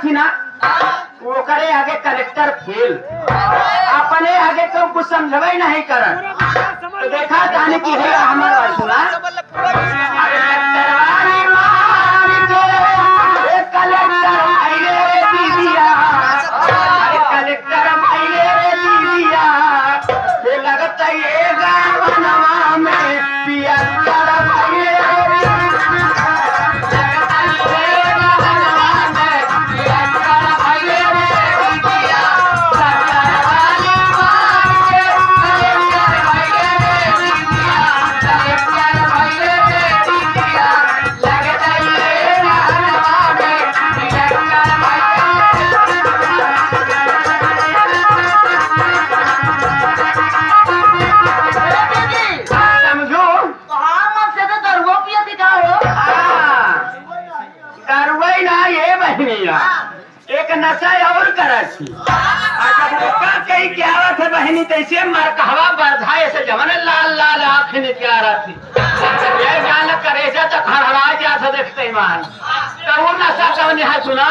थी ना वो करे आगे कलेक्टर फेल अपने आगे तो कुछ समझवे नहीं कर तो देखा जाने की है हमारा सुना कलेक्टर आइले रे दीदिया कलेक्टर आइले रे दीदिया ये लगता ये गावनवा में पिया एक नशा और करती कई क्या थे बहनी तैसे मर कहवा बरधा ऐसे जमन लाल लाल आँख निकारा थी ये जान करे जा तो खड़खड़ा जा तो देखते मान तो वो नशा कौन है सुना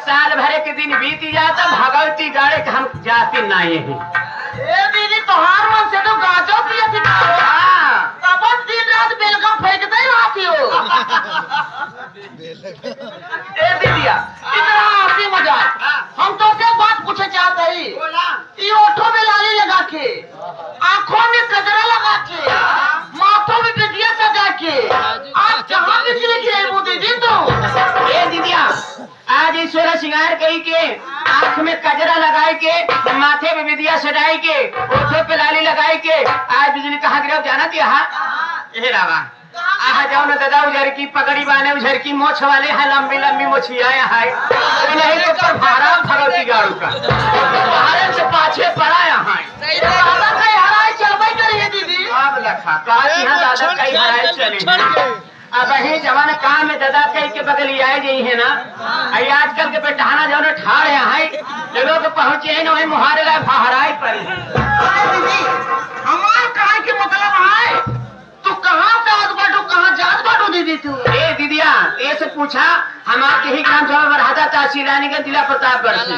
साल भरे के दिन बीत जाता भगवती गाड़े हम जाती नहीं है दीदी तोहार मन से तो गाजो पिया थी तब दिन रात बेलगम फेंकते ही रहती हो ए दीदिया इतना हंसी मजाक हम तो से बात पूछे चाहते ही ये ओठों में लाली लगा के आंखों में कजरा लगा के माथों में बिटिया सजा के आज जहाँ भी चली गई वो दीदी तो ए दीदिया आज ईश्वर श्रृंगार कही के आंख में कजरा लगाई के माथे पे विदिया सजाई के ओठों पे लाली लगाई के आज बिजली कहाँ गिरा जाना थी ये रावा आहा जाओ ना दादा उधर की पकड़ी बाने उधर की मोछ वाले है लंबी लंबी मोछिया है नहीं तो पर भाड़ा भगवती गाड़ू का भारत से पाछे पड़ा यहाँ दादा कहीं हराई चलवाई करिए दीदी अब लखा कहा कि हाँ दादा कहीं हराई चले अब ही जवान काम में दादा कहीं के बगल आए गई है ना आई आजकल के बेटाना जो ना ठाड़ है जगह पे पहुंचे है ना वही मुहारे लाए हराई पड़ी हमारे कहा के मतलब है तू कहाँ से आज बाटू कहाँ जात बाटू दीदी तू ए दीदिया ऐसे पूछा हमारे ही ग्राम सभा बरहादा तहसील रानीगंज जिला प्रतापगढ़ से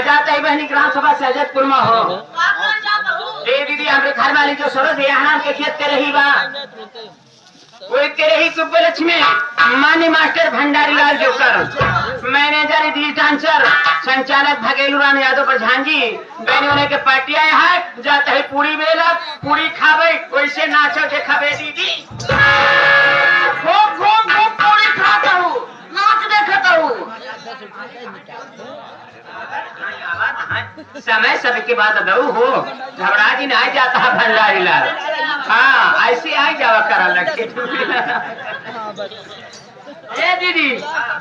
अजाता ही बहनी ग्राम सभा सहजतपुर में हो ए दीदी हमारे घर वाली जो सरोज यहाँ के खेत के रही बा वो तेरे ही सुब्बे लक्ष्मी मानी मास्टर भंडारी लाल जोकर मैनेजर डी डांसर संचालक भगेलू राम यादव प्रधान जी बहनी होने के पार्टी आए हैं जाते है पूरी बेला पूरी खावे वैसे नाचो देखावे दीदी खूब खूब खूब पूरी खाता हूँ नाच देखता हूँ समय सबके बाद दऊ हो घबरा जी नहीं जाता है भंडारी लाल हाँ ऐसे आ जावा करा लगे ए दीदी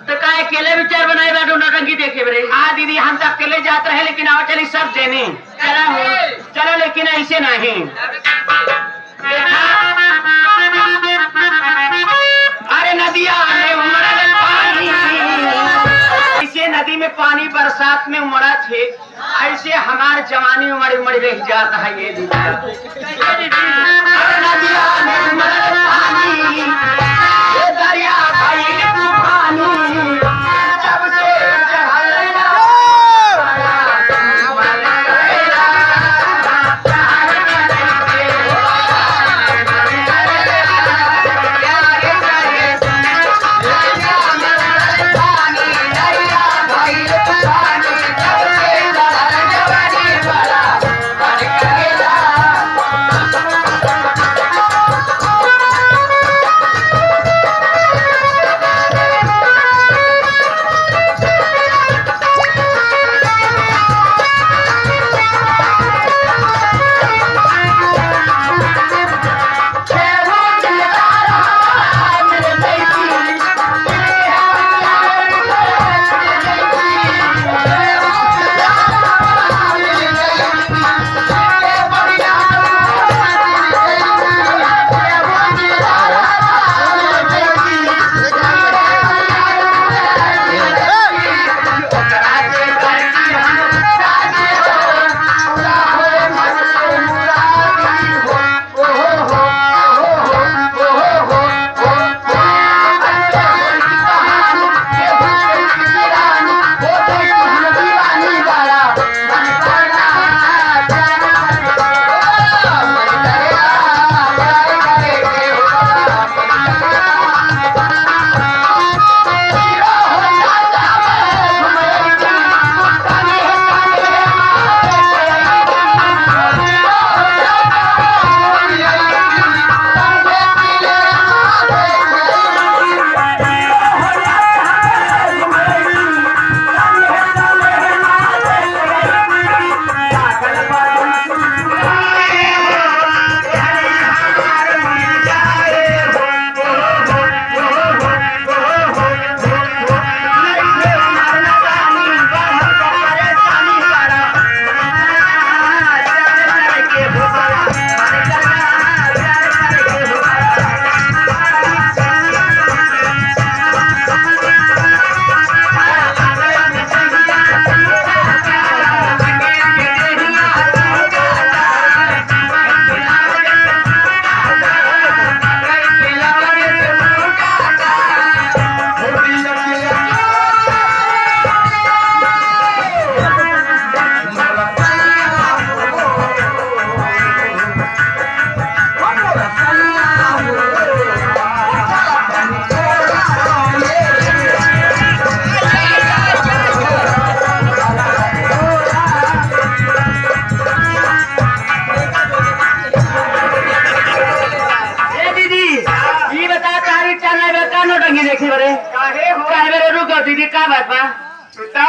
तो का अकेले विचार बनाए बैठो नौटंकी देखे बरे हाँ दीदी हम तो अकेले जाते रहे लेकिन आओ चली सब देने चलो लेकिन ऐसे नहीं अरे नदिया में उमड़ा पानी ऐसे नदी में पानी बरसात में उमड़ा थे ऐसे हमारे जवानी उमड़ उमड़ रह जाता है ये दीदी नदिया में उमड़ा पानी दरिया भाई तूफानी जब से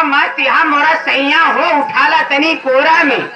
मत, यहाँ मोरा सैया हो, उठाला तनी कोरा में।